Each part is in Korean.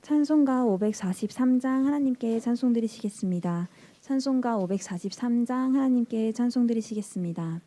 찬송가 543장 하나님께 찬송 드리시겠습니다. 찬송가 543장 하나님께 찬송 드리시겠습니다.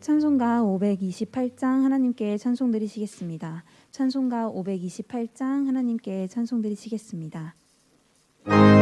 찬송가 528장 하나님께 찬송 드리시겠습니다. 찬송가 528장 하나님께 찬송 드리시겠습니다. 오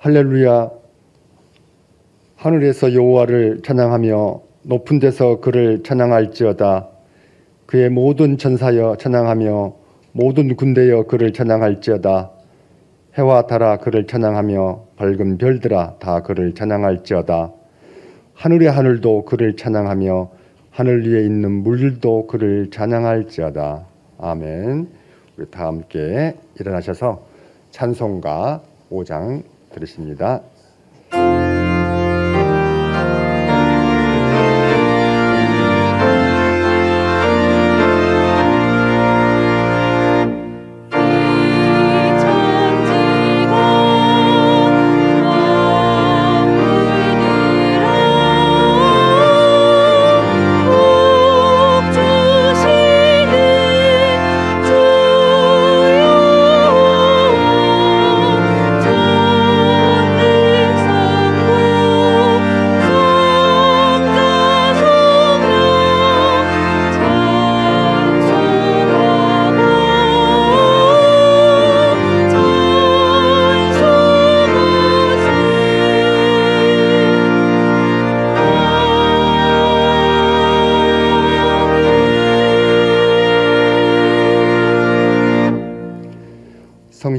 할렐루야. 하늘에서 여호와를 찬양하며 높은 데서 그를 찬양할지어다. 그의 모든 천사여 찬양하며 모든 군대여 그를 찬양할지어다. 해와 달아 그를 찬양하며 밝은 별들아 다 그를 찬양할지어다. 하늘의 하늘도 그를 찬양하며 하늘 위에 있는 물들도 그를 찬양할지어다. 아멘. 우리 다 함께 일어나셔서 찬송가 5장 들으십니다.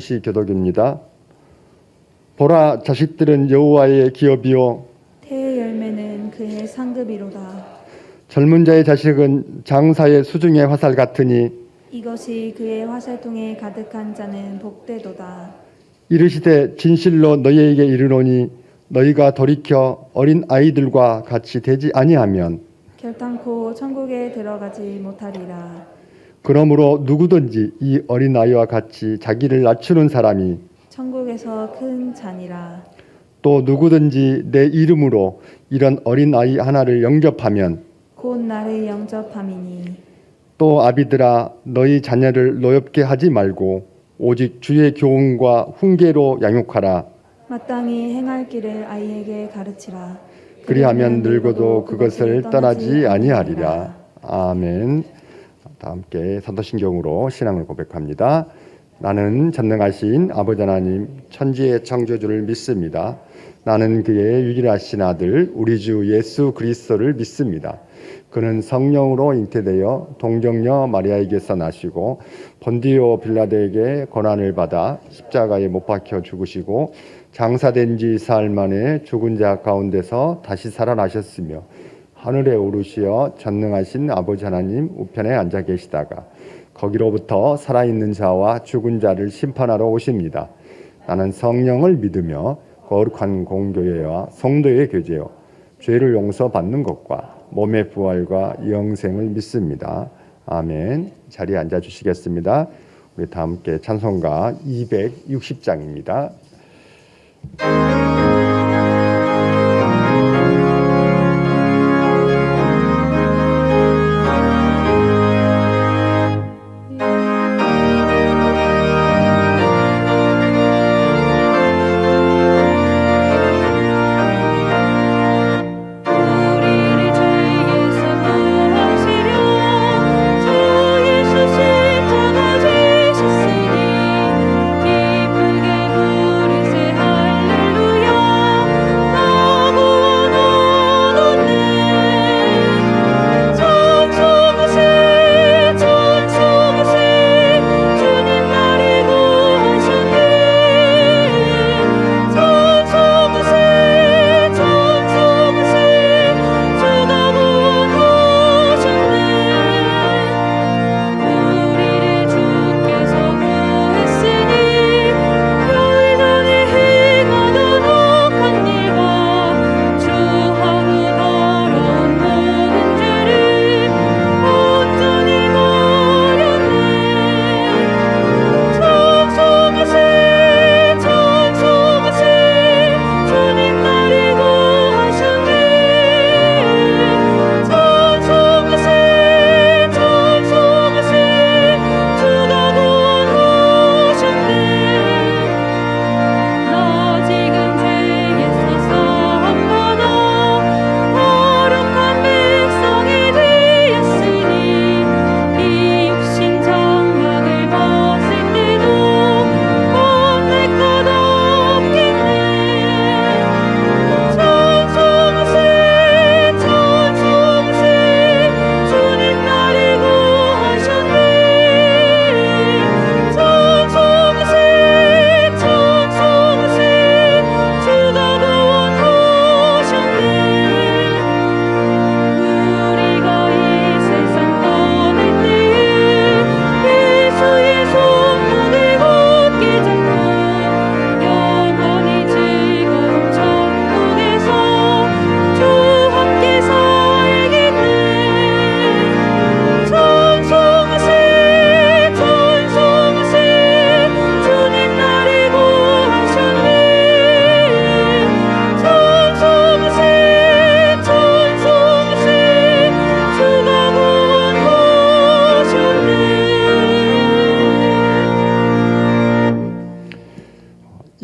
성시 교독입니다. 보라, 자식들은 여호와의 기업이요 태의 열매는 그의 상급이로다. 젊은 자의 자식은 장사의 수중의 화살 같으니 이것이 그의 화살통에 가득한 자는 복되도다. 이르시되 진실로 너희에게 이르노니 너희가 돌이켜 어린 아이들과 같이 되지 아니하면 결탄코 천국에 들어가지 못하리라. 그러므로 누구든지 이 어린 아이와 같이 자기를 낮추는 사람이 천국에서 큰 잔이라. 또 누구든지 내 이름으로 이런 어린 아이 하나를 영접하면 곧 나를 영접함이니. 또 아비들아 너희 자녀를 노엽게 하지 말고 오직 주의 교훈과 훈계로 양육하라. 마땅히 행할 길을 아이에게 가르치라. 그리하면 늙어도 그것을 떠나지 아니하리라. 아멘. 다 함께 사도신경으로 신앙을 고백합니다. 나는 전능하신 아버지 하나님 천지의 창조주를 믿습니다. 나는 그의 유일하신 아들 우리 주 예수 그리스도를 믿습니다. 그는 성령으로 잉태되어 동정녀 마리아에게서 나시고 본디오 빌라도에게 고난을 받아 십자가에 못 박혀 죽으시고 장사된 지 사흘 만에 죽은 자 가운데서 다시 살아나셨으며 하늘에 오르시어 전능하신 아버지 하나님 우편에 앉아 계시다가 거기로부터 살아있는 자와 죽은 자를 심판하러 오십니다. 나는 성령을 믿으며 거룩한 공교회와 성도의 교제요 죄를 용서받는 것과 몸의 부활과 영생을 믿습니다. 아멘. 자리에 앉아 주시겠습니다. 우리 다 함께 찬송가 260장입니다. 기쁘게 부르세 할렐루야.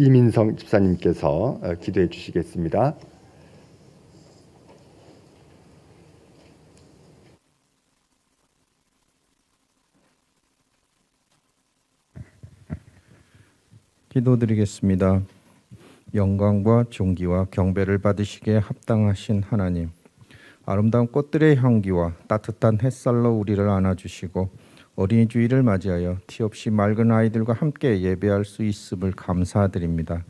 이민성 집사님께서 기도해 주시겠습니다. 기도드리겠습니다. 영광과 존귀와 경배를 받으시기에 합당하신 하나님, 아름다운 꽃들의 향기와 따뜻한 햇살로 우리를 안아주시고 어린이 주일을 맞이하여 티 없이 맑은 아이들과 함께 예배할 수 있음을 감사드립니다.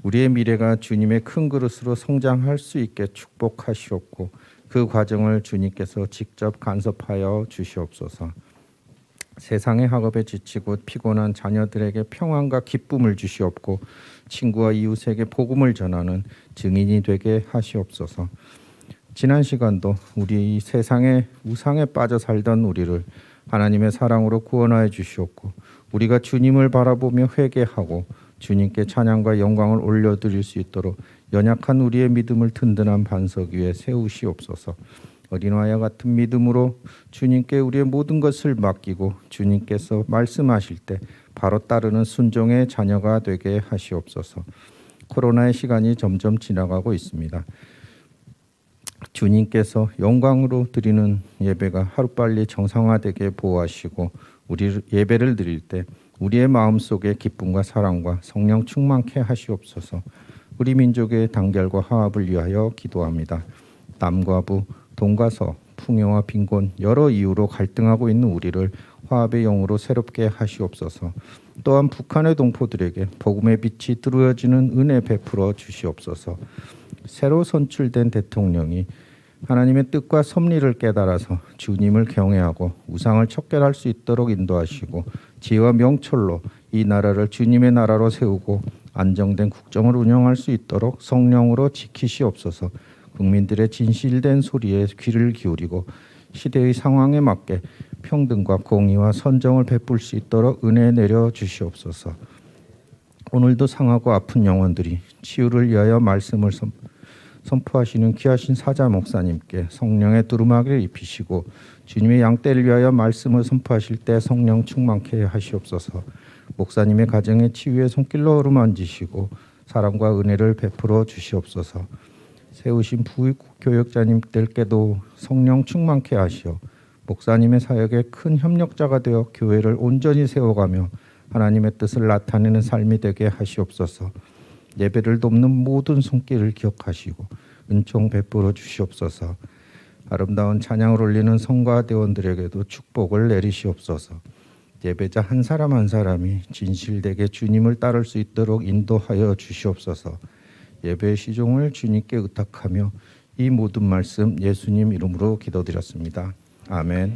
우리의 미래가 주님의 큰 그릇으로 성장할 수 있게 축복하시옵고 그 과정을 주님께서 직접 간섭하여 주시옵소서. 세상의 학업에 지치고 피곤한 자녀들에게 평안과 기쁨을 주시옵고 친구와 이웃에게 복음을 전하는 증인이 되게 하시옵소서. 지난 시간도 우리 세상의 우상에 빠져 살던 우리를 하나님의 사랑으로 구원하여 주시옵고 우리가 주님을 바라보며 회개하고 주님께 찬양과 영광을 올려드릴 수 있도록 연약한 우리의 믿음을 든든한 반석 위에 세우시옵소서. 어린아이와 같은 믿음으로 주님께 우리의 모든 것을 맡기고 주님께서 말씀하실 때 바로 따르는 순종의 자녀가 되게 하시옵소서. 코로나의 시간이 점점 지나가고 있습니다. 주님께서 영광으로 드리는 예배가 하루빨리 정상화되게 보호하시고 우리 예배를 드릴 때 우리의 마음속에 기쁨과 사랑과 성령 충만케 하시옵소서. 우리 민족의 단결과 화합을 위하여 기도합니다. 남과 부, 동과 서, 풍요와 빈곤 여러 이유로 갈등하고 있는 우리를 화합의 영으로 새롭게 하시옵소서. 또한 북한의 동포들에게 복음의 빛이 드러워지는 은혜 베풀어 주시옵소서. 새로 선출된 대통령이 하나님의 뜻과 섭리를 깨달아서 주님을 경외하고 우상을 척결할 수 있도록 인도하시고 지혜와 명철로 이 나라를 주님의 나라로 세우고 안정된 국정을 운영할 수 있도록 성령으로 지키시옵소서. 국민들의 진실된 소리에 귀를 기울이고 시대의 상황에 맞게 평등과 공의와 선정을 베풀 수 있도록 은혜 내려 주시옵소서. 오늘도 상하고 아픈 영혼들이 치유를 위하여 말씀을 선포하시는 귀하신 사자 목사님께 성령의 두루마기를 입히시고 주님의 양떼를 위하여 말씀을 선포하실 때 성령 충만케 하시옵소서. 목사님의 가정의 치유의 손길로 어루만지시고 사랑과 은혜를 베풀어 주시옵소서. 세우신 부교역자님들께도 성령 충만케 하시어 목사님의 사역에 큰 협력자가 되어 교회를 온전히 세워가며 하나님의 뜻을 나타내는 삶이 되게 하시옵소서. 예배를 돕는 모든 손길을 기억하시고 은총 베풀어 주시옵소서. 아름다운 찬양을 올리는 성가대원들에게도 축복을 내리시옵소서. 예배자 한 사람 한 사람이 진실되게 주님을 따를 수 있도록 인도하여 주시옵소서. 예배의 시종을 주님께 의탁하며 이 모든 말씀 예수님 이름으로 기도드렸습니다. 아멘.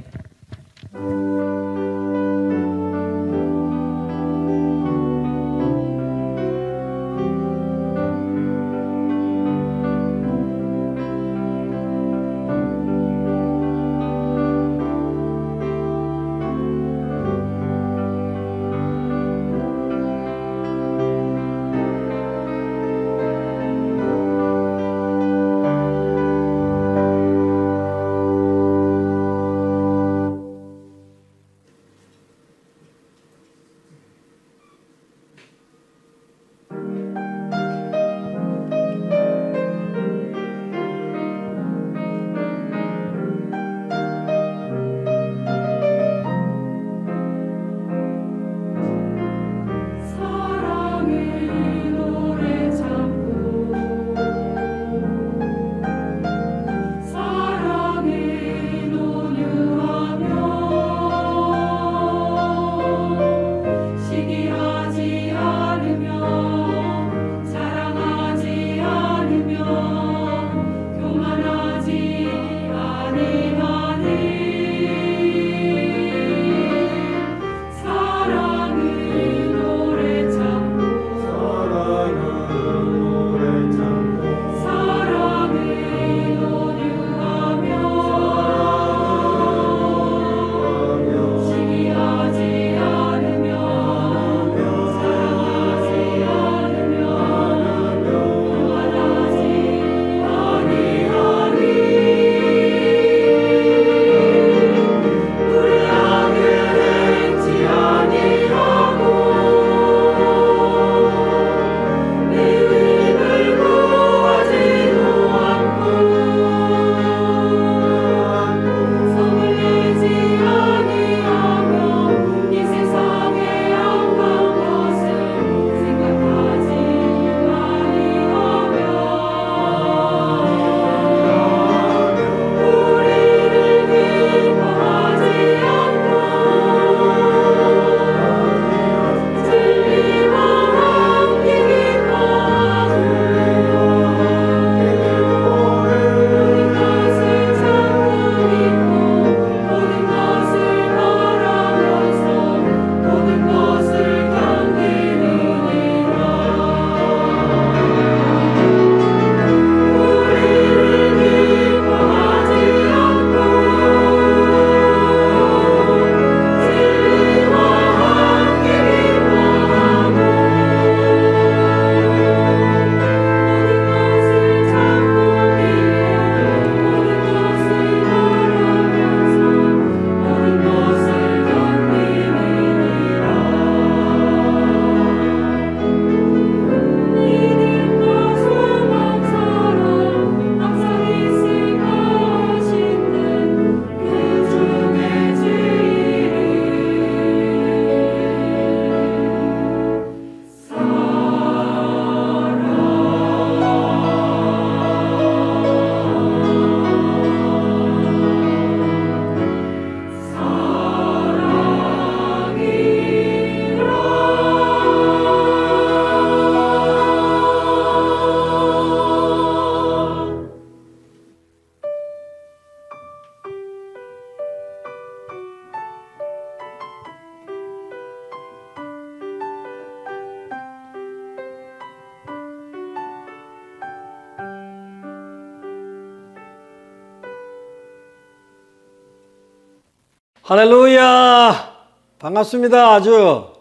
할렐루야! 반갑습니다. 아주.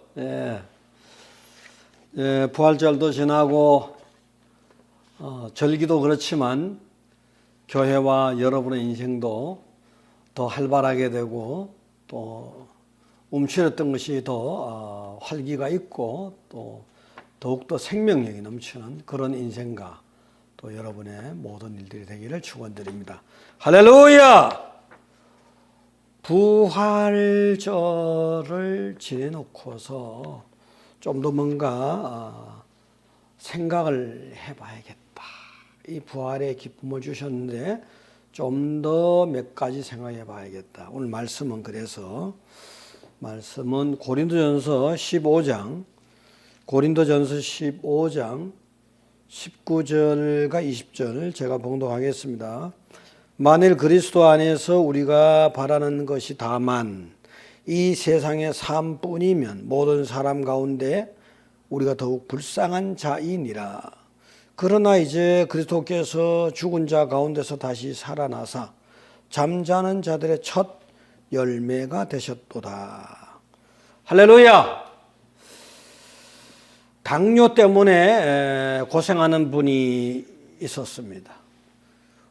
부활절도 지나고 절기도 그렇지만 교회와 여러분의 인생도 더 활발하게 되고 또 움츠렸던 것이 더 활기가 있고 또 더욱더 생명력이 넘치는 그런 인생과 또 여러분의 모든 일들이 되기를 축원드립니다. 할렐루야! 부활절을 지내놓고서 좀 더 뭔가 생각을 해봐야겠다. 이 부활의 기쁨을 주셨는데 좀 더 몇 가지 생각해 봐야겠다. 오늘 말씀은 그래서 말씀은 고린도전서 15장 19절과 20절 제가 봉독하겠습니다. 만일 그리스도 안에서 우리가 바라는 것이 다만 이 세상의 삶뿐이면 모든 사람 가운데 우리가 더욱 불쌍한 자이니라. 그러나 이제 그리스도께서 죽은 자 가운데서 다시 살아나사 잠자는 자들의 첫 열매가 되셨도다. 할렐루야! 당뇨 때문에 고생하는 분이 있었습니다.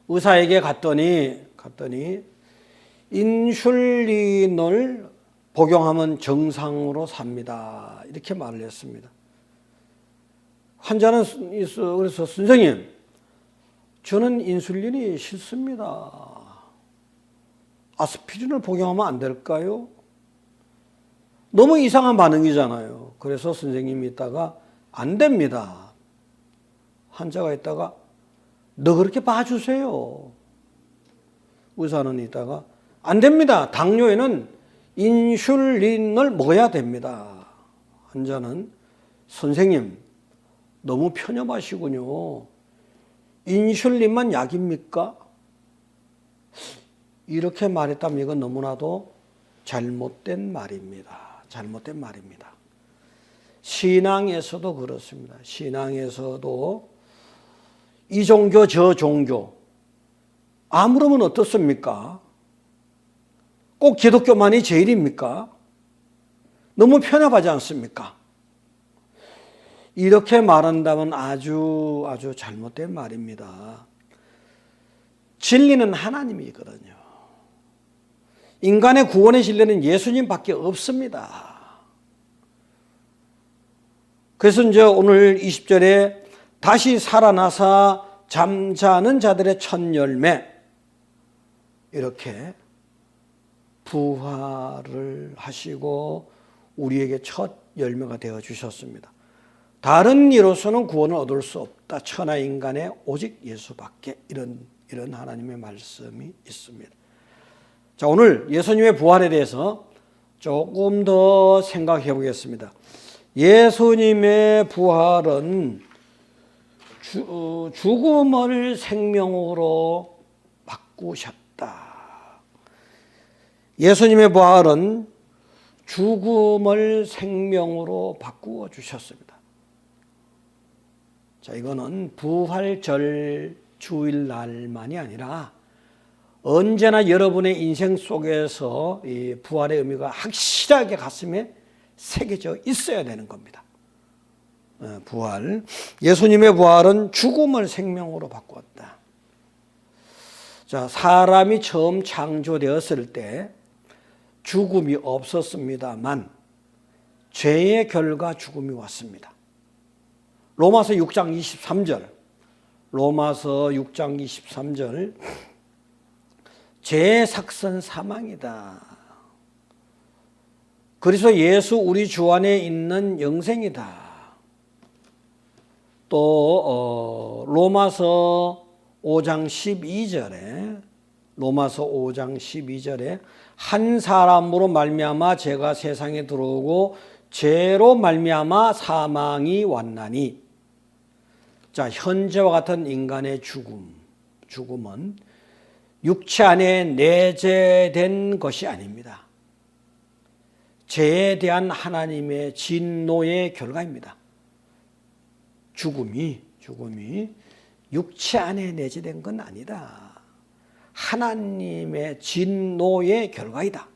의사에게 갔더니 인슐린을 복용하면 정상으로 삽니다. 이렇게 말을 했습니다. 환자는 그래서 선생님, 저는 인슐린이 싫습니다. 아스피린을 복용하면 안 될까요? 너무 이상한 반응이잖아요. 그래서 선생님이 있다가 안 됩니다. 환자가 있다가 너 그렇게 봐주세요. 의사는 있다가 안 됩니다. 당뇨에는 인슐린을 먹어야 됩니다. 환자는 선생님 너무 편협하시군요. 인슐린만 약입니까? 이렇게 말했다면 이건 너무나도 잘못된 말입니다. 잘못된 말입니다. 신앙에서도 그렇습니다. 신앙에서도 이 종교 저 종교 아무러면 어떻습니까? 꼭 기독교만이 제일입니까? 너무 편협하지 않습니까? 이렇게 말한다면 아주 잘못된 말입니다. 진리는 하나님이거든요. 인간의 구원의 진리는 예수님밖에 없습니다. 그래서 이제 오늘 20절에 다시 살아나사 잠자는 자들의 첫 열매, 이렇게 부활을 하시고 우리에게 첫 열매가 되어 주셨습니다. 다른 이로서는 구원을 얻을 수 없다. 천하 인간의 오직 예수밖에. 이런 하나님의 말씀이 있습니다. 자, 오늘 예수님의 부활에 대해서 조금 더 생각해 보겠습니다. 예수님의 부활은 죽음을 생명으로 바꾸셨다. 예수님의 부활은 죽음을 생명으로 바꾸어 주셨습니다. 자, 이거는 부활절 주일날만이 아니라 언제나 여러분의 인생 속에서 이 부활의 의미가 확실하게 가슴에 새겨져 있어야 되는 겁니다. 부활. 예수님의 부활은 죽음을 생명으로 바꾸었다. 자, 사람이 처음 창조되었을 때 죽음이 없었습니다만 죄의 결과 죽음이 왔습니다. 로마서 6장 23절 죄의 삭선 사망이다. 그래서 예수 우리 주 안에 있는 영생이다. 또 로마서 5장 12절에 한 사람으로 말미암아 죄가 세상에 들어오고 죄로 말미암아 사망이 왔나니. 자, 현재와 같은 인간의 죽음은 육체 안에 내재된 것이 아닙니다. 죄에 대한 하나님의 진노의 결과입니다. 죽음이 육체 안에 내재된 건 아니다. 하나님의 진노의 결과이다.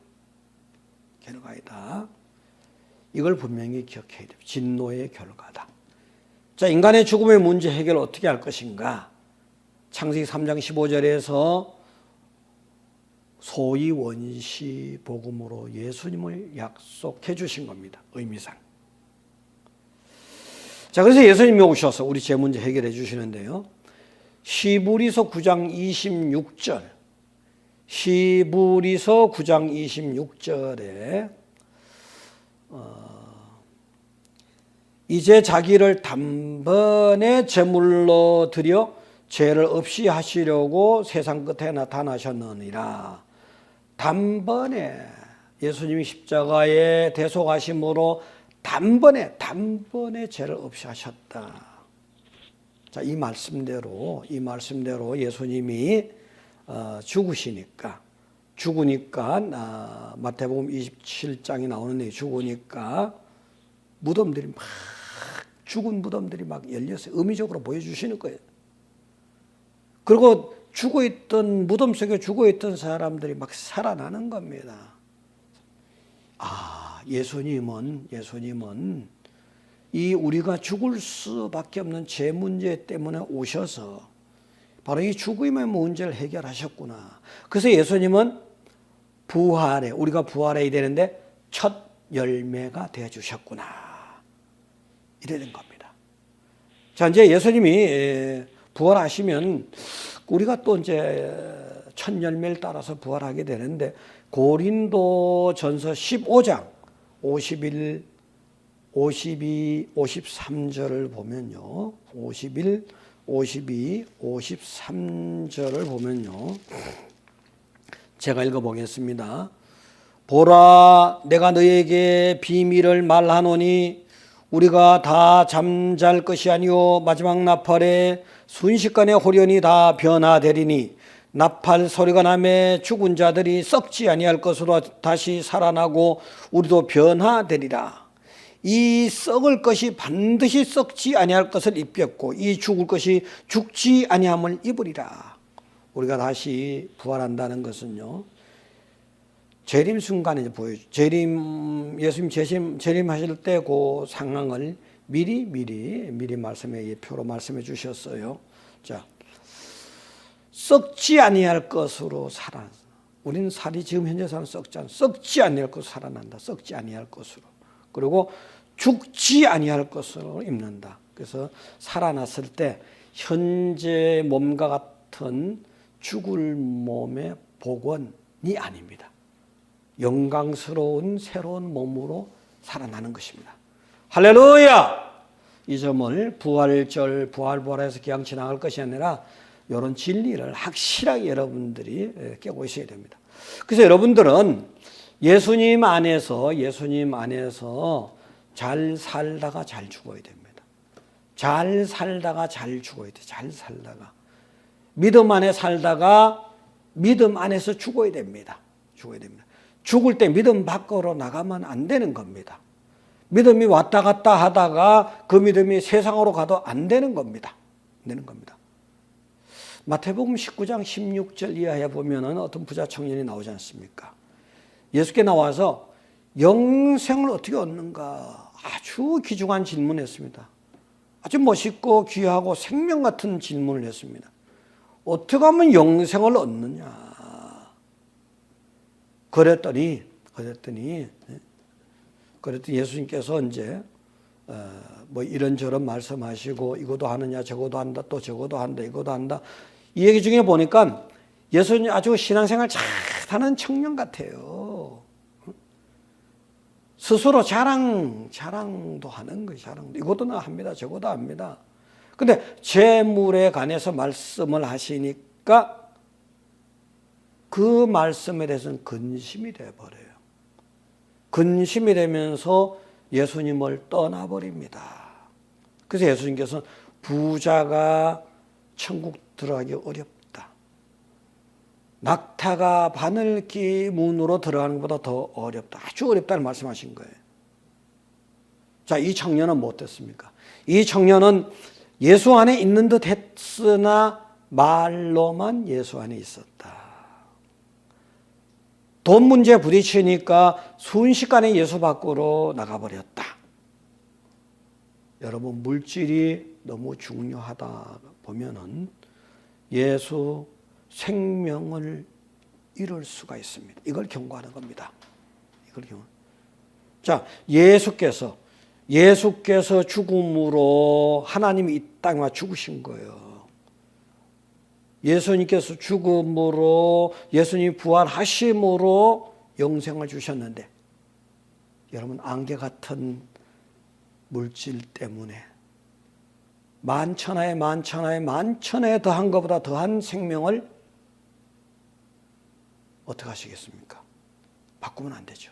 결과이다. 이걸 분명히 기억해야 됩니다. 진노의 결과다. 자, 인간의 죽음의 문제 해결을 어떻게 할 것인가? 창세기 3장 15절에서 소위 원시 복음으로 예수님을 약속해 주신 겁니다. 의미상. 자, 그래서 예수님이 오셔서 우리 제 문제 해결해 주시는데요. 히브리서 9장 26절. 히브리서 9장 26절에 이제 자기를 단번에 제물로 드려 죄를 없이 하시려고 세상 끝에 나타나셨느니라. 단번에 예수님이 십자가에 대속하심으로 단번에 죄를 없이 하셨다. 자, 이 말씀대로 예수님이 죽으니까 마태복음 27장에 나오는데 죽으니까 무덤들이 막 죽은 무덤들이 막 열렸어요. 의미적으로 보여주시는 거예요. 그리고 무덤 속에 죽어있던 사람들이 막 살아나는 겁니다. 예수님은 이 우리가 죽을 수밖에 없는 죄 문제 때문에 오셔서 바로 이 죽음의 문제를 해결하셨구나. 그래서 예수님은 우리가 부활해야 되는데 첫 열매가 되어주셨구나. 이래 된 겁니다. 자, 이제 예수님이 부활하시면 우리가 또 이제 첫 열매를 따라서 부활하게 되는데 고린도전서 15장 51, 52, 53절을 보면요. 51, 52, 53절을 보면요. 제가 읽어보겠습니다. 보라, 내가 너에게 비밀을 말하노니 우리가 다 잠잘 것이 아니요 마지막 나팔에 순식간에 홀연히 다 변화되리니 나팔 소리가 나매 죽은 자들이 썩지 아니할 것으로 다시 살아나고 우리도 변화되리라. 이 썩을 것이 반드시 썩지 아니할 것을 입혔고 이 죽을 것이 죽지 아니함을 입으리라. 우리가 다시 부활한다는 것은요, 재림 순간에 보여줘. 예수님 재림하실 때 그 상황을 미리 말씀에 예표로 말씀해 주셨어요. 자, 썩지 아니할 것으로 살아. 우리는 살이 지금 현재 사는 썩지 아니할 것으로 살아난다. 썩지 아니할 것으로. 그리고 죽지 아니할 것으로 입는다. 그래서 살아났을 때 현재 몸과 같은 죽을 몸의 복원이 아닙니다. 영광스러운 새로운 몸으로 살아나는 것입니다. 할렐루야! 이 점을 부활해서 그냥 지나갈 것이 아니라 이런 진리를 확실하게 여러분들이 깨고 있어야 됩니다. 그래서 여러분들은 예수님 안에서 잘 살다가 잘 죽어야 됩니다. 잘 살다가 잘 죽어야 돼요. 잘 살다가. 믿음 안에 살다가 믿음 안에서 죽어야 됩니다. 죽을 때 믿음 밖으로 나가면 안 되는 겁니다. 믿음이 왔다 갔다 하다가 그 믿음이 세상으로 가도 안 되는 겁니다. 마태복음 19장 16절 이하에 보면은 어떤 부자 청년이 나오지 않습니까? 예수께 나와서 영생을 어떻게 얻는가 아주 귀중한 질문을 했습니다. 아주 멋있고 귀하고 생명 같은 질문을 했습니다. 어떻게 하면 영생을 얻느냐? 그랬더니 예수님께서 이제 뭐 이런저런 말씀하시고 이것도 하느냐 저것도 한다 또 저것도 한다 이것도 한다 이 얘기 중에 보니까 예수님 아주 신앙생활 잘하는 청년 같아요. 스스로 자랑도 하는 거예요. 자랑도 이것도 나 합니다 저것도 합니다. 근데 재물에 관해서 말씀을 하시니까 그 말씀에 대해서는 근심이 돼버려요. 근심이 되면서 예수님을 떠나버립니다. 그래서 예수님께서는 부자가 천국 들어가기 어렵다. 낙타가 바늘기 문으로 들어가는 것보다 더 어렵다. 아주 어렵다는 말씀하신 거예요. 자, 이 청년은 뭐 어땠습니까? 이 청년은 예수 안에 있는 듯 했으나 말로만 예수 안에 있었다. 돈 문제에 부딪히니까 순식간에 예수 밖으로 나가버렸다. 여러분, 물질이 너무 중요하다 보면은 예수 생명을 잃을 수가 있습니다. 이걸 경고하는 겁니다. 이걸 경고. 자, 예수께서 죽음으로 하나님이 이 땅에 와 죽으신 거예요. 예수님께서 죽음으로, 예수님이 부활하심으로 영생을 주셨는데, 여러분, 안개 같은 물질 때문에 만천하에 더한 것보다 더한 생명을 어떻게 하시겠습니까? 바꾸면 안 되죠.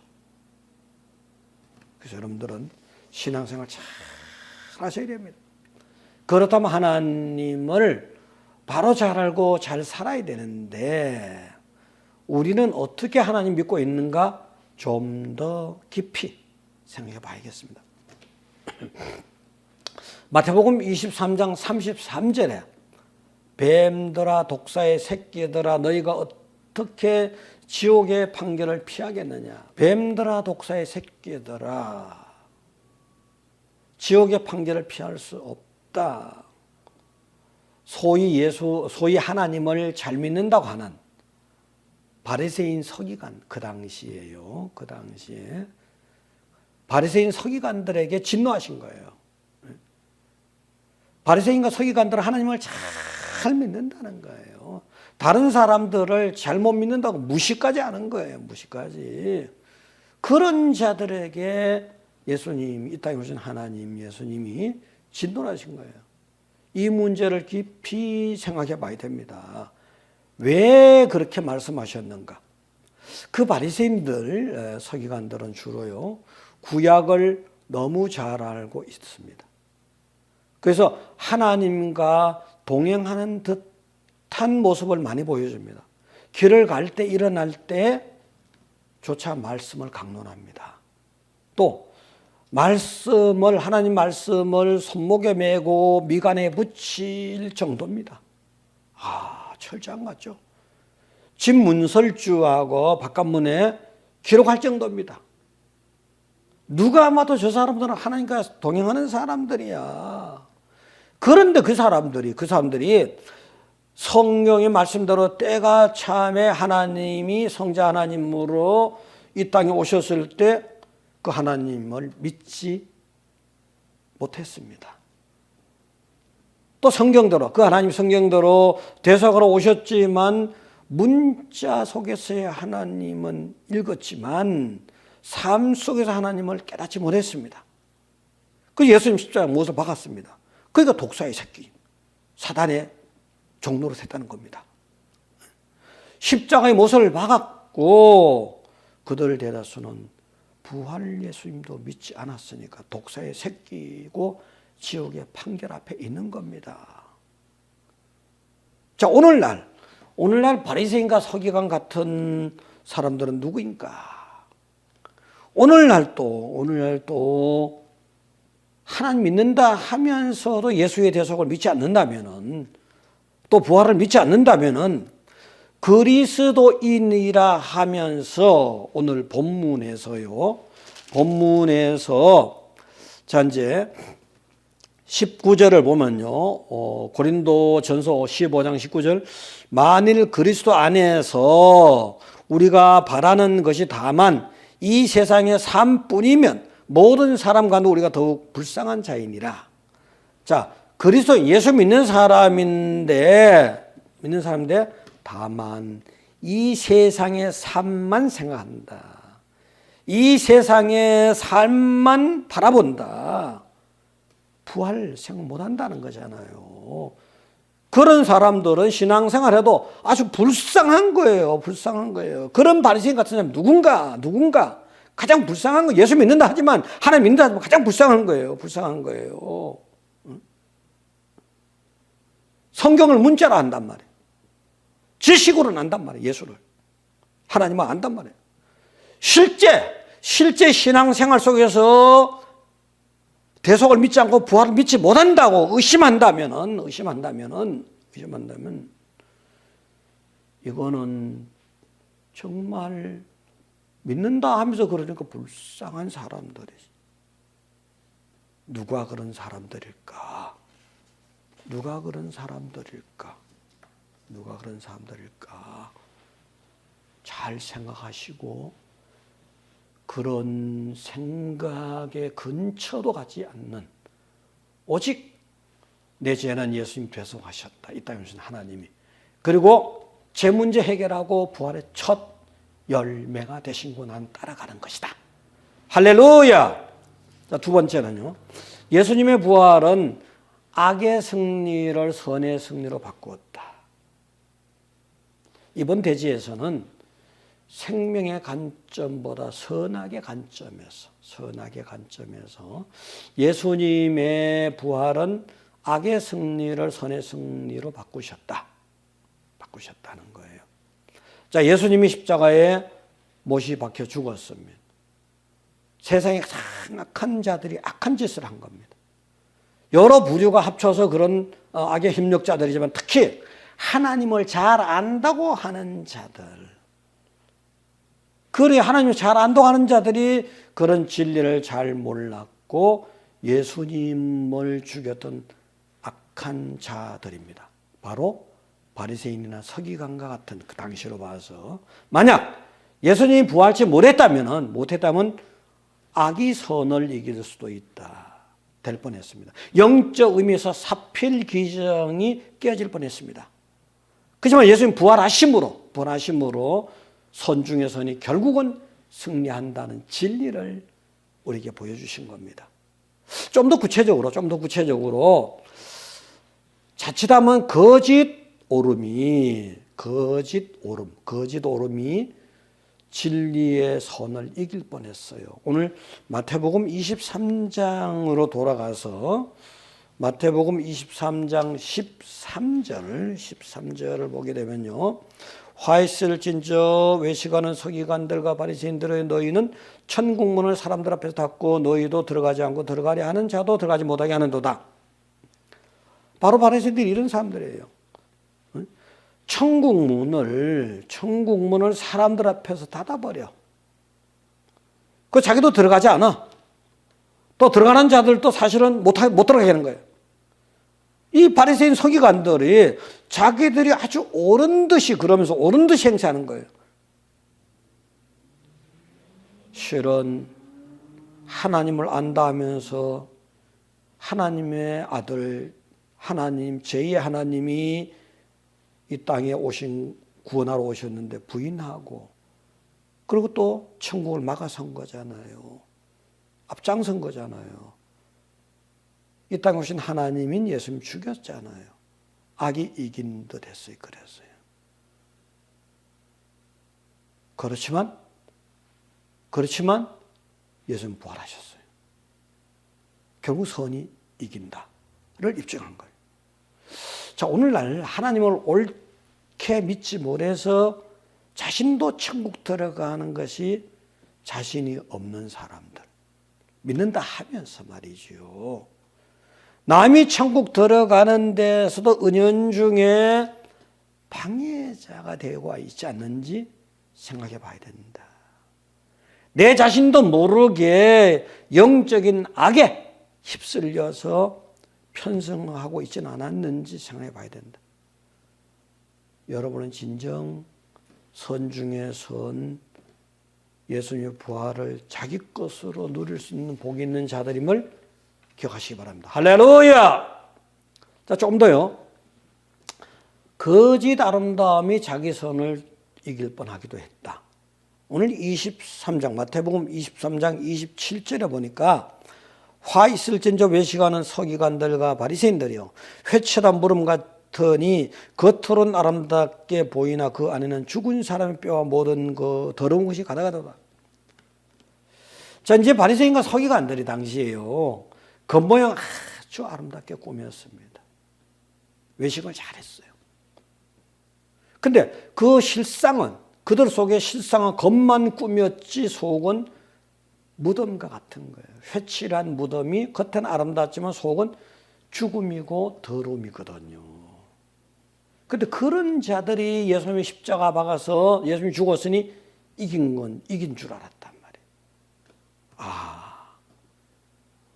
그래서 여러분들은 신앙생활 잘 하셔야 됩니다. 그렇다면 하나님을 바로 잘 알고 잘 살아야 되는데, 우리는 어떻게 하나님 믿고 있는가 좀 더 깊이 생각해 봐야겠습니다. 마태복음 23장 33절에 뱀들아 독사의 새끼들아 너희가 어떻게 지옥의 판결을 피하겠느냐. 뱀들아 독사의 새끼들아, 지옥의 판결을 피할 수 없다. 소위 하나님을 잘 믿는다고 하는 바리새인 서기관, 그 당시에 바리새인 서기관들에게 진노하신 거예요. 바리새인과 서기관들은 하나님을 잘 믿는다는 거예요. 다른 사람들을 잘못 믿는다고 무시까지 하는 거예요. 무시까지. 그런 자들에게 예수님, 이 땅에 오신 하나님, 예수님이 진노를 하신 거예요. 이 문제를 깊이 생각해 봐야 됩니다. 왜 그렇게 말씀하셨는가? 그 바리새인들, 서기관들은 주로요, 구약을 너무 잘 알고 있습니다. 그래서 하나님과 동행하는 듯한 모습을 많이 보여줍니다. 길을 갈 때, 일어날 때조차 말씀을 강론합니다. 또 하나님 말씀을 손목에 메고 미간에 붙일 정도입니다. 철저한 것 같죠? 집 문설주하고 바깥문에 기록할 정도입니다. 누가 봐도 저 사람들은 하나님과 동행하는 사람들이야. 그런데 그 사람들이 성경의 말씀대로 때가 참에 하나님이 성자 하나님으로 이 땅에 오셨을 때 그 하나님을 믿지 못했습니다. 또 성경대로, 그 하나님 성경대로 대속으로 오셨지만 문자 속에서의 하나님은 읽었지만 삶 속에서 하나님을 깨닫지 못했습니다. 그래서 예수님 십자가에 못을 박았습니다. 그러니까 독사의 새끼, 사단의 종로로 샜다는 겁니다. 십자가에 못을 박았고 그들 대다수는 부활 예수님도 믿지 않았으니까 독사의 새끼고 지옥의 판결 앞에 있는 겁니다. 자, 오늘날 바리새인과 서기관 같은 사람들은 누구인가? 오늘날 또 하나님 믿는다 하면서도 예수의 대속을 믿지 않는다면은, 또 부활을 믿지 않는다면은 그리스도인이라 하면서 오늘 본문에서 자 이제 19절을 보면요, 고린도전서 15장 19절, 만일 그리스도 안에서 우리가 바라는 것이 다만 이 세상의 삶뿐이면 모든 사람과도 우리가 더욱 불쌍한 자이니라. 자, 그리스도 예수 믿는 사람인데 다만 이 세상의 삶만 생각한다. 이 세상의 삶만 바라본다. 부활 생각 못한다는 거잖아요. 그런 사람들은 신앙생활해도 아주 불쌍한 거예요. 그런 바리새인 같은 사람이 누군가 가장 불쌍한 거, 예수 믿는다 하지만 하나님 믿는다 하지만 가장 불쌍한 거예요. 성경을 문자로 안단 말이에요. 지식으로는 안단 말이에요. 예수를. 하나님은 안단 말이에요. 실제 신앙생활 속에서 대속을 믿지 않고 부활을 믿지 못한다고 의심한다면 이거는 정말 믿는다 하면서 그러니까 불쌍한 사람들이지. 누가 그런 사람들일까? 누가 그런 사람들일까? 누가 그런 사람들일까? 잘 생각하시고 그런 생각의 근처도 가지 않는 오직 내 죄는 예수님 배송하셨다. 이 땅에 오신 하나님이. 그리고 제 문제 해결하고 부활의 첫 열매가 되신 난 따라가는 것이다. 할렐루야. 자, 두 번째는요. 예수님의 부활은 악의 승리를 선의 승리로 바꾸었다. 이번 대지에서는 생명의 관점보다 선악의 관점에서 예수님의 부활은 악의 승리를 선의 승리로 바꾸셨다는 거예요. 자, 예수님이 십자가에 못이 박혀 죽었습니다. 세상에 가장 악한 자들이 악한 짓을 한 겁니다. 여러 부류가 합쳐서 그런 악의 협력자들이지만 특히 하나님을 잘 안다고 하는 자들, 그래 하나님을 잘 안다고 하는 자들이 그런 진리를 잘 몰랐고 예수님을 죽였던 악한 자들입니다. 바로 바리새인이나 서기관과 같은 그 당시로 봐서 만약 예수님이 부활치 못했다면 악이 선을 이길 수도 있다. 될 뻔했습니다. 영적 의미에서 사필 규정이 깨어질 뻔했습니다. 그렇지만 예수님 부활하심으로 선 중의 선이 결국은 승리한다는 진리를 우리에게 보여주신 겁니다. 좀 더 구체적으로 자칫하면 거짓 오름이 진리의 선을 이길 뻔했어요. 오늘 마태복음 23장으로 돌아가서 마태복음 23장 13절을 보게 되면요. 화 있을진저 외식하는 서기관들과 바리새인들의 너희는 천국문을 사람들 앞에서 닫고 너희도 들어가지 않고 들어가려 하는 자도 들어가지 못하게 하는도다. 바로 바리새인들이 이런 사람들이에요. 천국문을 사람들 앞에서 닫아버려. 그 자기도 들어가지 않아. 또 들어가는 자들도 사실은 못 들어가게 하는 거예요. 이 바리새인 서기관들이 자기들이 아주 옳은 듯이 그러면서 옳은 듯이 행세하는 거예요. 실은 하나님을 안다 하면서 하나님의 아들 하나님 제2의 하나님이 이 땅에 구원하러 오셨는데 부인하고 그리고 또 천국을 막아선 거잖아요. 앞장선 거잖아요. 이 땅에 오신 하나님인 예수님 죽였잖아요. 악이 이긴 듯 했어요. 그랬어요. 그렇지만 예수님 부활하셨어요. 결국 선이 이긴다를 입증한 거예요. 자, 오늘날 하나님을 옳게 믿지 못해서 자신도 천국 들어가는 것이 자신이 없는 사람들. 믿는다 하면서 말이죠. 남이 천국 들어가는 데서도 은연중에 방해자가 되고 있지 않는지 생각해 봐야 된다. 내 자신도 모르게 영적인 악에 휩쓸려서 편승하고 있지는 않았는지 생각해 봐야 된다. 여러분은 진정 선 중에 선, 예수님의 부활을 자기 것으로 누릴 수 있는 복이 있는 자들임을 기억하시기 바랍니다. 할렐루야! 자, 조금 더요. 거짓 아름다움이 자기 선을 이길 뻔하기도 했다. 오늘 23장, 마태복음 23장 27절에 보니까 화 있을진저 외식하는 서기관들과 바리새인들이요 회칠한 물음 같으니 겉으로는 아름답게 보이나 그 안에는 죽은 사람의 뼈와 모든 그 더러운 것이 가득하다. 자, 이제 바리새인과 서기관들이 당시에요 겉모양 아주 아름답게 꾸몄습니다. 외식을 잘했어요. 근데 그 실상은 그들 속에 실상은 겉만 꾸몄지 속은 무덤과 같은 거예요. 회칠한 무덤이 겉은 아름답지만 속은 죽음이고 더러움이거든요. 그런데 그런 자들이 예수님이 십자가 박아서 예수님이 죽었으니 이긴 건 이긴 줄 알았단 말이에요. 아,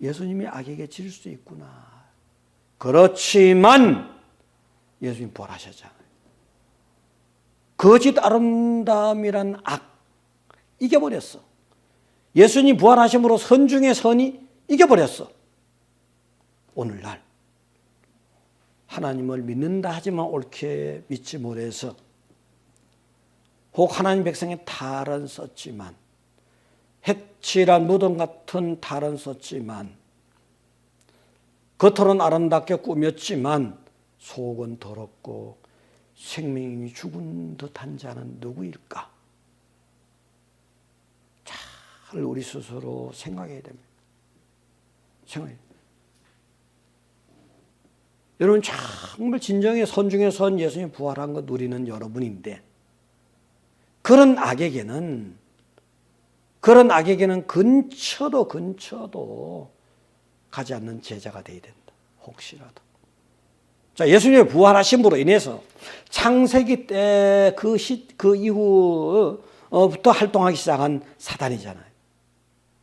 예수님이 악에게 질 수 있구나. 그렇지만 예수님 부활하셨잖아요. 거짓 아름다움이란 악 이겨버렸어. 예수님 부활하심으로 선 중에 선이 이겨버렸어. 오늘날 하나님을 믿는다 하지만 옳게 믿지 못해서 혹 하나님 백성의 탈은 썼지만 해칠한 무덤 같은 탈은 썼지만 겉으로는 아름답게 꾸몄지만 속은 더럽고 생명이 죽은 듯한 자는 누구일까? 잘 우리 스스로 생각해야 됩니다. 생각해야 됩니다. 여러분 정말 진정의 선 중에 선 예수님 부활한 거 누리는 여러분인데 그런 악에게는 근처도 가지 않는 제자가 되어야 된다. 혹시라도. 자, 예수님의 부활하심으로 인해서 창세기 때 그 이후부터 활동하기 시작한 사단이잖아요.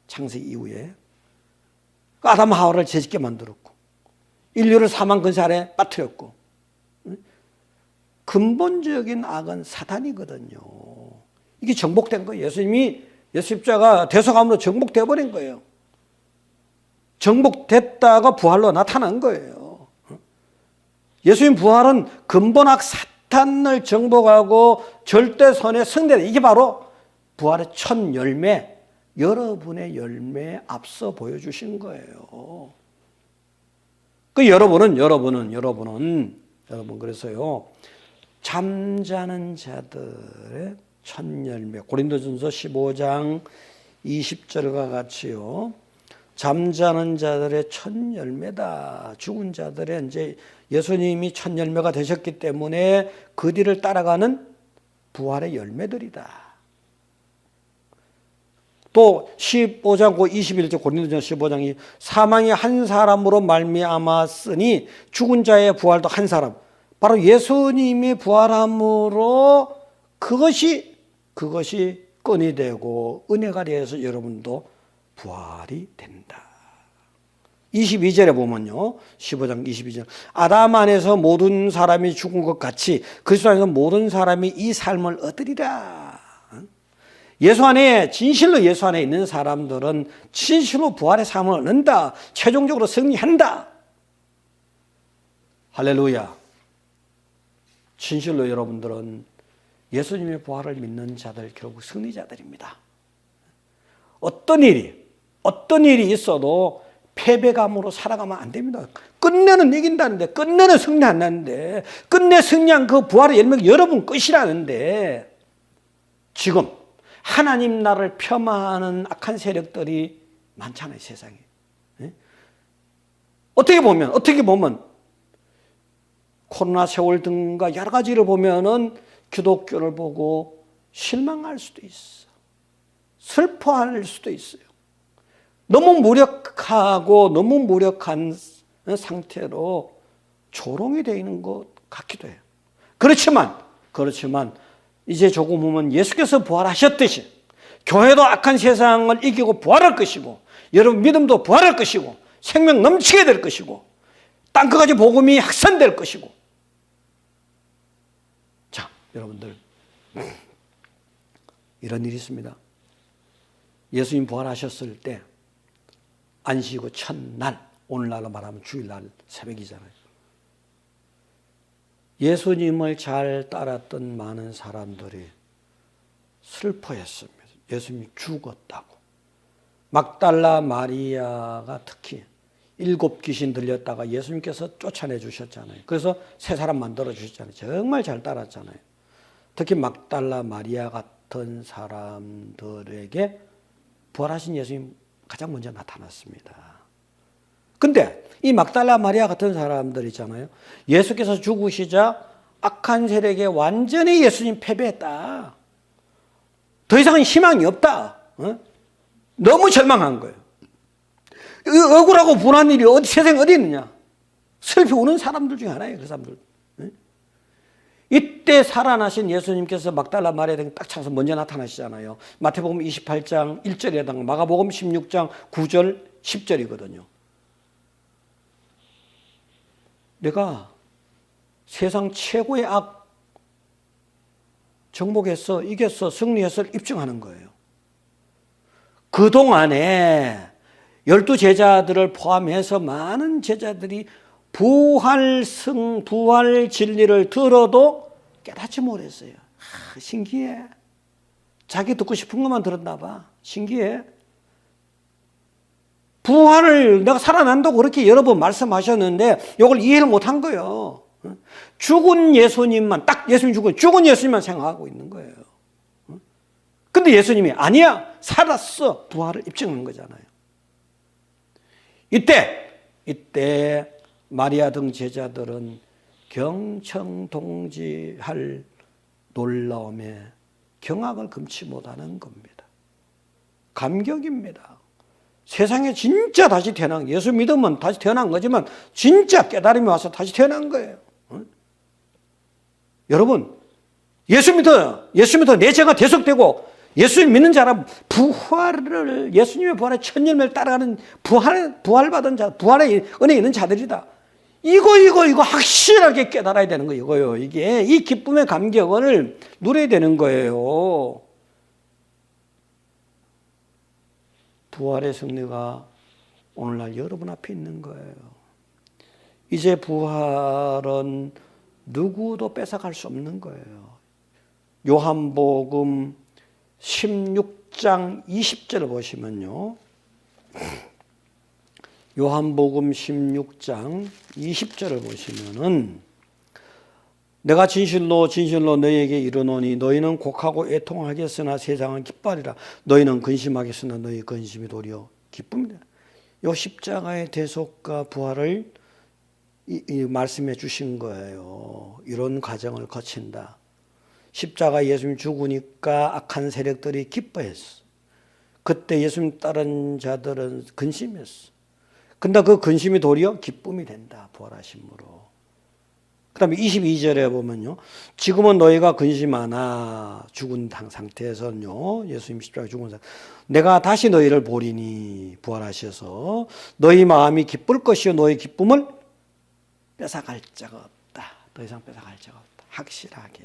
창세기 이후에. 아담 하와를 죄짓게 만들었고 인류를 사망 근세 아래 빠뜨렸고 근본적인 악은 사단이거든요. 이게 정복된 거예요. 예수님이 십자가 대속함으로 정복되어 버린 거예요. 정복됐다가 부활로 나타난 거예요. 예수님 부활은 근본악 사탄을 정복하고 절대선의 승리다. 이게 바로 부활의 첫 열매, 여러분의 열매에 앞서 보여주신 거예요. 그 여러분 그래서요 잠자는 자들의 첫 열매 고린도전서 15장 20절과 같이요. 잠자는 자들의 첫 열매다. 죽은 자들의 이제 예수님이 첫 열매가 되셨기 때문에 그 뒤를 따라가는 부활의 열매들이다. 또 15장 21절 고린도전서 15장이 사망이 한 사람으로 말미암았으니 죽은 자의 부활도 한 사람. 바로 예수님이 부활함으로 그것이 끈이 되고 은혜가 되어서 여러분도 부활이 된다. 22절에 보면요. 15장 22절. 아담 안에서 모든 사람이 죽은 것 같이 그리스도 안에서 모든 사람이 이 삶을 얻으리라. 예수 안에 진실로 예수 안에 있는 사람들은 진실로 부활의 삶을 얻는다. 최종적으로 승리한다. 할렐루야. 진실로 여러분들은 예수님의 부활을 믿는 자들 결국 승리자들입니다. 어떤 일이 있어도 패배감으로 살아가면 안 됩니다. 끝내는 이긴다는데, 끝내는 승리한다는데, 끝내 승리한 그 부활의 열매가 여러분 것이라는데, 지금 하나님 나라를 폄하하는 악한 세력들이 많잖아요, 세상에. 어떻게 보면 코로나 세월 등과 여러 가지를 보면은 기독교를 보고 실망할 수도 있어. 슬퍼할 수도 있어요. 너무 무력하고 너무 무력한 상태로 조롱이 되어 있는 것 같기도 해요. 그렇지만 이제 조금 후면 예수께서 부활하셨듯이 교회도 악한 세상을 이기고 부활할 것이고 여러분 믿음도 부활할 것이고 생명 넘치게 될 것이고 땅끝까지 복음이 확산될 것이고 자 여러분들 이런 일이 있습니다. 예수님 부활하셨을 때 안식일 첫날 오늘날로 말하면 주일날 새벽이잖아요. 예수님을 잘 따랐던 많은 사람들이 슬퍼했습니다. 예수님이 죽었다고. 막달라 마리아가 특히 7 귀신 들렸다가 예수님께서 쫓아내 주셨잖아요. 그래서 새 사람 만들어 주셨잖아요. 정말 잘 따랐잖아요. 특히 막달라 마리아 같은 사람들에게 부활하신 예수님 가장 먼저 나타났습니다. 근데 이 막달라 마리아 같은 사람들 있잖아요. 예수께서 죽으시자 악한 세력에 완전히 예수님 패배했다. 더 이상은 희망이 없다. 너무 절망한 거예요. 억울하고 분한 일이 세상에 어디 있느냐. 슬피 우는 사람들 중에 하나예요. 그 사람들. 이때 살아나신 예수님께서 막달라 마리아 등에 딱 차서 먼저 나타나시잖아요. 마태복음 28장 1절에다가 마가복음 16장 9절 10절이거든요. 내가 세상 최고의 악 정복해서 이겼어, 승리해서 입증하는 거예요. 그동안에 12 제자들을 포함해서 많은 제자들이 부활 진리를 들어도 깨닫지 못했어요. 신기해. 자기 듣고 싶은 것만 들었나 봐. 신기해. 부활을 내가 살아난다고 그렇게 여러 번 말씀하셨는데 이걸 이해를 못한 거예요. 죽은 예수님만, 딱 예수님 죽은 예수님만 생각하고 있는 거예요. 근데 예수님이 아니야, 살았어, 부활을 입증한 거잖아요. 이때 마리아 등 제자들은 경청동지할 놀라움에 경악을 금치 못하는 겁니다. 감격입니다. 세상에 진짜 다시 태어난, 예수 믿으면 다시 태어난 거지만 진짜 깨달음이 와서 다시 태어난 거예요. 여러분, 예수 믿어 내 죄가 대속되고 예수 믿는 자라 부활을, 예수님의 부활의 첫 열매를 따라가는 부활받은 자, 부활의 은혜 있는 자들이다. 이거 확실하게 깨달아야 되는 거예요. 이거요. 이게 이 기쁨의 감격을 누려야 되는 거예요. 부활의 승리가 오늘날 여러분 앞에 있는 거예요. 이제 부활은 누구도 뺏어갈 수 없는 거예요. 요한복음 16장 20절을 보시면요. 요한복음 16장 20절을 보시면은 내가 진실로 너희에게 이르노니 너희는 곡하고 애통하겠으나 세상은 기뻐하리라. 너희는 근심하겠으나 너희 근심이 도리어 기쁨이다. 요 십자가의 대속과 부활을 이 말씀해 주신 거예요. 이런 과정을 거친다. 십자가 예수님 죽으니까 악한 세력들이 기뻐했어. 그때 예수님 따른 자들은 근심했어. 근데 그 근심이 도리어 기쁨이 된다. 부활하심으로. 그 다음에 22절에 보면요. 지금은 너희가 근심하나 죽은 상태에서는요. 예수님 십자가에 죽은 상태. 내가 다시 너희를 보리니 부활하셔서 너희 마음이 기쁠 것이요 너희 기쁨을 뺏어갈 자가 없다. 더 이상 뺏어갈 자가 없다. 확실하게.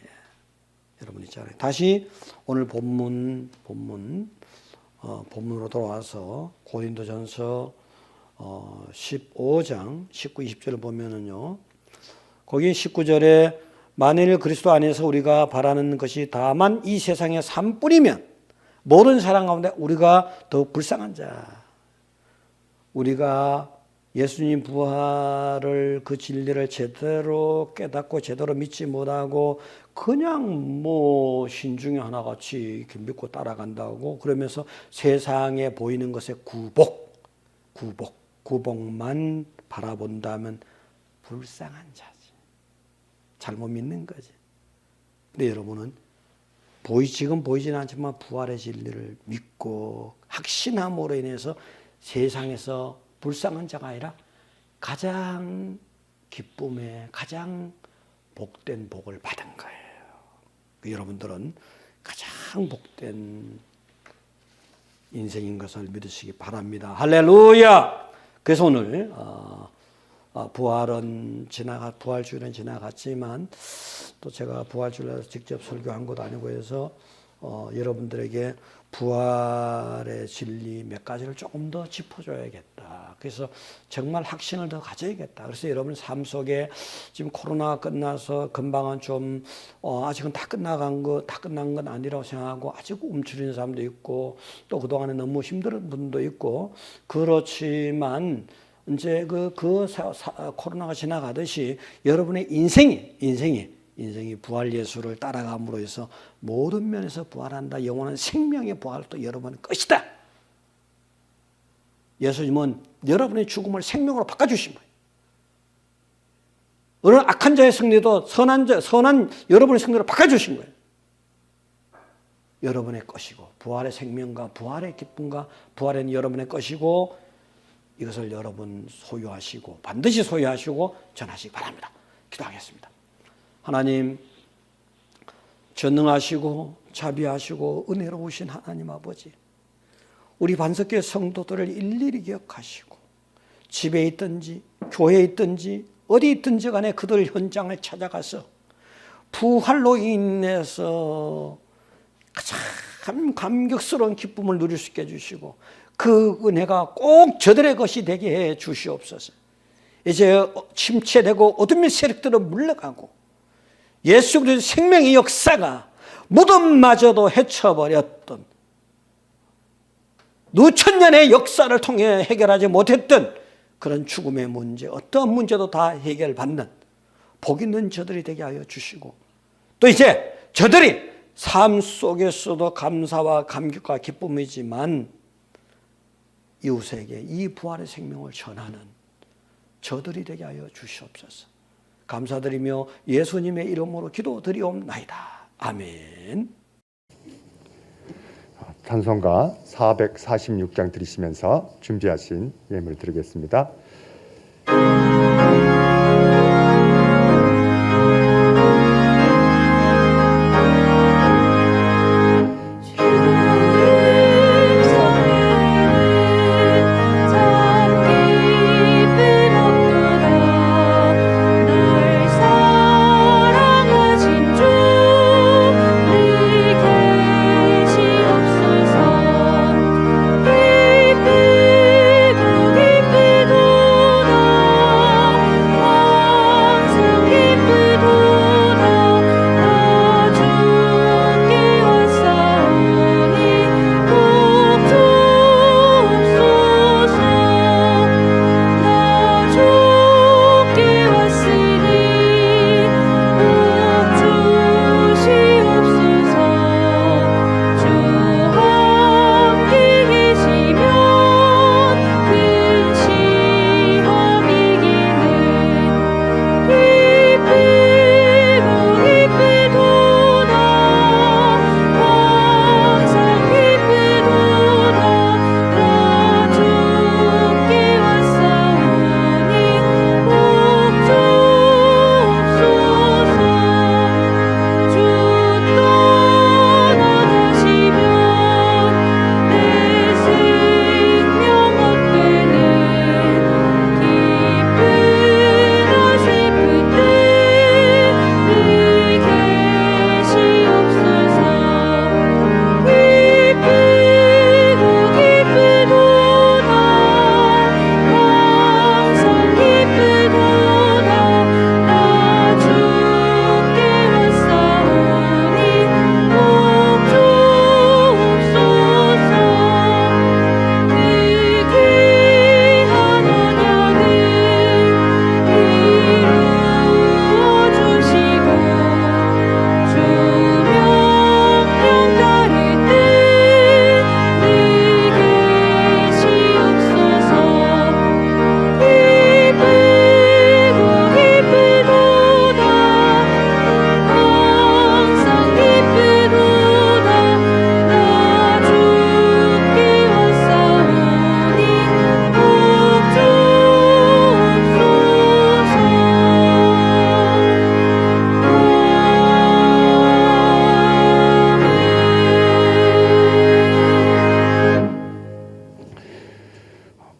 여러분 있잖아요. 다시 오늘 본문으로 돌아와서 고린도전서 15장 19, 20절을 보면은요. 거기 19절에 만일 그리스도 안에서 우리가 바라는 것이 다만 이 세상의 삶뿐이면 모든 사람 가운데 우리가 더욱 불쌍한 자. 우리가 예수님 부활을 그 진리를 제대로 깨닫고 제대로 믿지 못하고 그냥 뭐 신중에 하나같이 이렇게 믿고 따라간다고 그러면서 세상에 보이는 것에 구복만 바라본다면 불쌍한 자지. 잘못 믿는 거지. 근데 여러분은 지금 보이지는 않지만 부활의 진리를 믿고 확신함으로 인해서 세상에서 불쌍한 자가 아니라 가장 기쁨에 가장 복된 복을 받은 거예요. 여러분들은 가장 복된 인생인 것을 믿으시기 바랍니다. 할렐루야! 그래서 오늘 부활주일은 지나갔지만 또 제가 부활주일에 직접 설교한 것도 아니고 해서 여러분들에게 부활의 진리 몇 가지를 조금 더 짚어줘야겠다. 그래서 정말 확신을 더 가져야겠다. 그래서 여러분 삶 속에 지금 코로나가 끝나서 금방은 좀 아직은 다 끝난 건 아니라고 생각하고 아직 움츠리는 사람도 있고 또 그동안에 너무 힘든 분도 있고 그렇지만 이제 코로나가 지나가듯이 여러분의 인생이 부활 예수를 따라감으로 해서 모든 면에서 부활한다. 영원한 생명의 부활도 여러분의 것이다. 예수님은 여러분의 죽음을 생명으로 바꿔주신 거예요. 어느 악한 자의 승리도 선한 여러분의 승리로 바꿔주신 거예요. 여러분의 것이고 부활의 생명과 부활의 기쁨과 부활은 여러분의 것이고 이것을 여러분 소유하시고 반드시 소유하시고 전하시기 바랍니다. 기도하겠습니다. 하나님, 전능하시고 자비하시고 은혜로우신 하나님 아버지, 우리 반석교회 성도들을 일일이 기억하시고 집에 있든지 교회에 있든지 어디 있든지 간에 그들 현장을 찾아가서 부활로 인해서 가장 감격스러운 기쁨을 누릴 수 있게 해주시고 그 은혜가 꼭 저들의 것이 되게 해 주시옵소서. 이제 침체되고 어둠의 세력들은 물러가고 예수 그리스도의 생명의 역사가 무덤마저도 헤쳐버렸던 누천년의 역사를 통해 해결하지 못했던 그런 죽음의 문제, 어떠한 문제도 다 해결받는 복 있는 저들이 되게 하여 주시고, 또 이제 저들이 삶 속에서도 감사와 감격과 기쁨이지만 이웃에게 이 부활의 생명을 전하는 저들이 되게 하여 주시옵소서. 감사드리며 예수님의 이름으로 기도드리옵나이다. 아멘. 찬송가 446장 들으시면서 준비하신 예물을 드리겠습니다.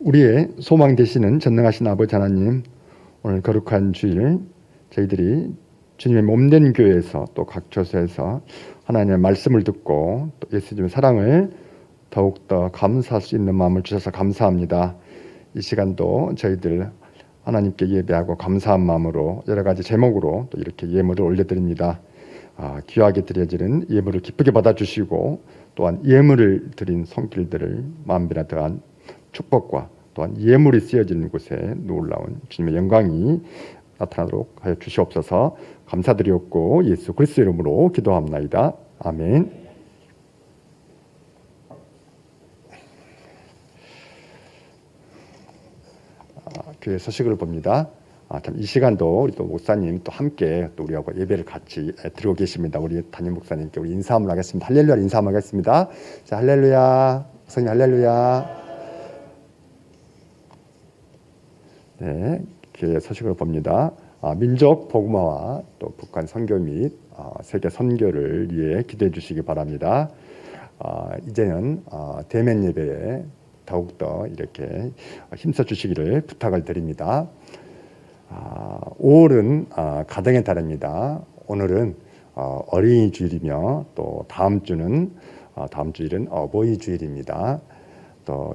우리의 소망 되시는 전능하신 아버지 하나님, 오늘 거룩한 주일 저희들이 주님의 몸된 교회에서 또 각 처소에서 하나님의 말씀을 듣고 또 예수님의 사랑을 더욱더 감사할 수 있는 마음을 주셔서 감사합니다. 이 시간도 저희들 하나님께 예배하고 감사한 마음으로 여러 가지 제목으로 또 이렇게 예물을 올려드립니다. 귀하게 드려지는 예물을 기쁘게 받아주시고 또한 예물을 드린 손길들을 만배나 더한 축복과 또한 예물이 쓰여지는 곳에 놀라운 주님의 영광이 나타나도록 하여 주시옵소서. 감사드리옵고 예수 그리스도 이름으로 기도합나이다. 아멘. 교회 소식을 봅니다. 참 이 시간도 우리 또 목사님 또 함께 또 우리하고 예배를 같이 드리고 계십니다. 우리 담임 목사님께 우리 인사 한번 하겠습니다. 할렐루야 인사 한번 하겠습니다. 자, 할렐루야. 목사님 할렐루야. 네, 교회 소식을 봅니다. 민족 복음화와 또 북한 선교 및 세계 선교를 위해 기도해 주시기 바랍니다. 이제는 대면 예배에 더욱더 이렇게 힘써 주시기를 부탁을 드립니다. 5월은 가정의 달입니다. 오늘은 어린이 주일이며 또 다음 주일은 어버이 주일입니다. 또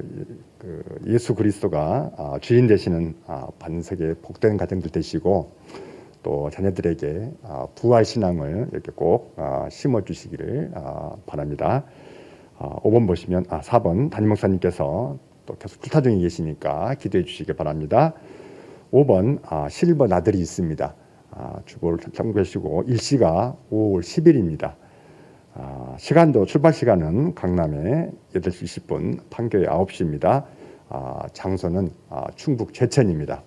예수 그리스도가 주인 되시는 반석의 복된 가정들 되시고 또 자녀들에게 부활 신앙을 이렇게 꼭 심어 주시기를 바랍니다. 5번 보시면 4번 담임 목사님께서 또 계속 출타 중에 계시니까 기도해 주시기 바랍니다. 5번 실버 아들이 있습니다. 주보를 참고하시고 일시가 5월 10일입니다. 시간도 출발 시간은 강남에 8시 20분, 판교에 9시입니다. 장소는 충북 제천입니다.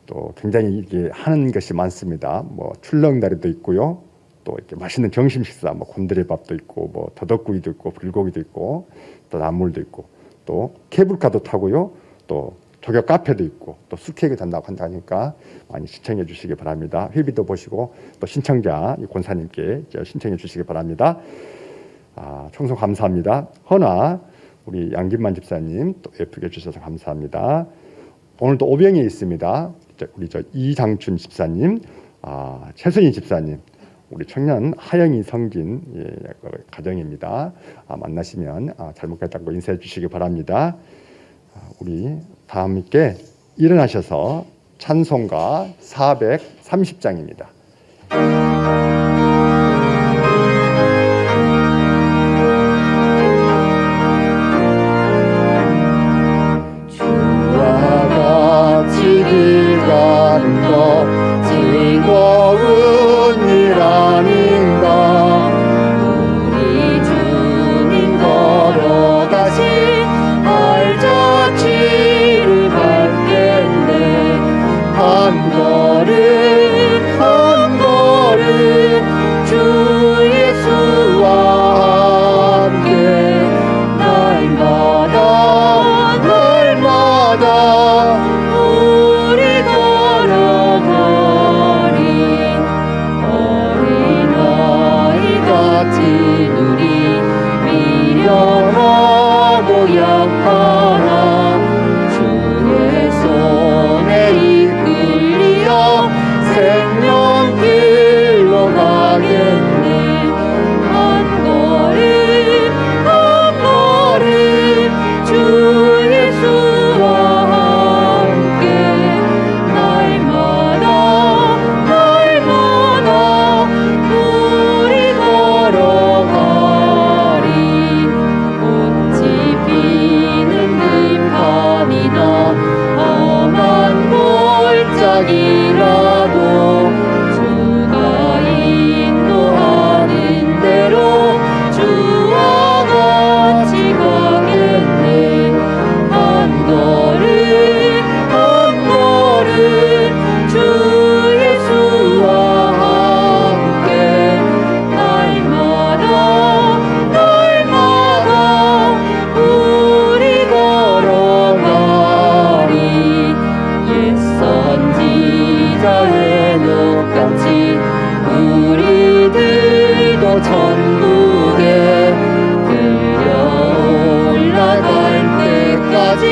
또 굉장히 이게 하는 것이 많습니다. 뭐 출렁다리도 있고요. 또 이렇게 맛있는 점심 식사, 뭐 곤드레밥도 있고, 뭐 더덕구이도 있고, 불고기도 있고, 또 나물도 있고, 또 케이블카도 타고요. 또 조격 카페도 있고, 또 쑥케이크 단다고 한다니까 많이 신청해 주시기 바랍니다. 회비도 보시고 또 신청자 권사님께 신청해 주시기 바랍니다. 청소 감사합니다. 허나 우리 양김만 집사님 또 예쁘게 주셔서 감사합니다. 오늘도 오병에 있습니다. 우리 이장춘 집사님, 최순희 집사님, 우리 청년 하영이 성진 가정입니다. 만나시면 잘못했다고 인사해 주시기 바랍니다. 우리 다 함께 일어나셔서 찬송가 430장입니다. 주와 같이 길 가는 것 즐거운 일 아닌가. 우리 주님 걸어가신 알자치를 밟겠네. 한 걸음 주 예수와 함께 날마다 우리 걸어가리. 어린아이 같은 우리 미련하고 약하나 주의 손에 이끌리어 생명길로 가겠네. 한 걸음 주 예수와 함께 날마다 우리 걸어가리. 꽃이 피는 들판이나 험한 골짜기라도 주가 인도하는 대로 주와 같이 가겠네. 한 걸음 주 예수와 함께 날마다 우리 걸어가리. 옛 선지자 해녹같이 우리들도 천국에 들려 올라갈 때까지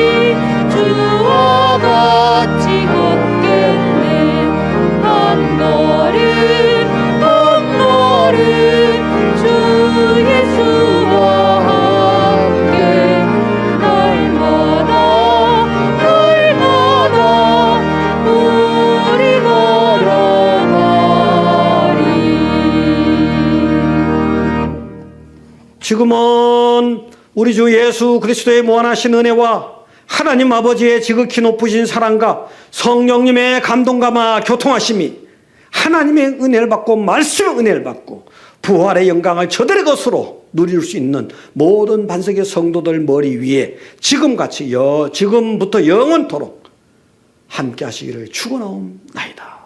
주와 같이 걷겠네. 한 걸음 주 예수와 함께 날마다 우리 걸어가리. 지금은 우리 주 예수 그리스도의 무한하신 은혜와 하나님 아버지의 지극히 높으신 사랑과 성령님의 감동감화 교통하심이 하나님의 은혜를 받고 말씀의 은혜를 받고 부활의 영광을 저들의 것으로 누릴 수 있는 모든 반석의 성도들 머리 위에 지금같이 지금부터 영원토록 함께 하시기를 축원하옵나이다.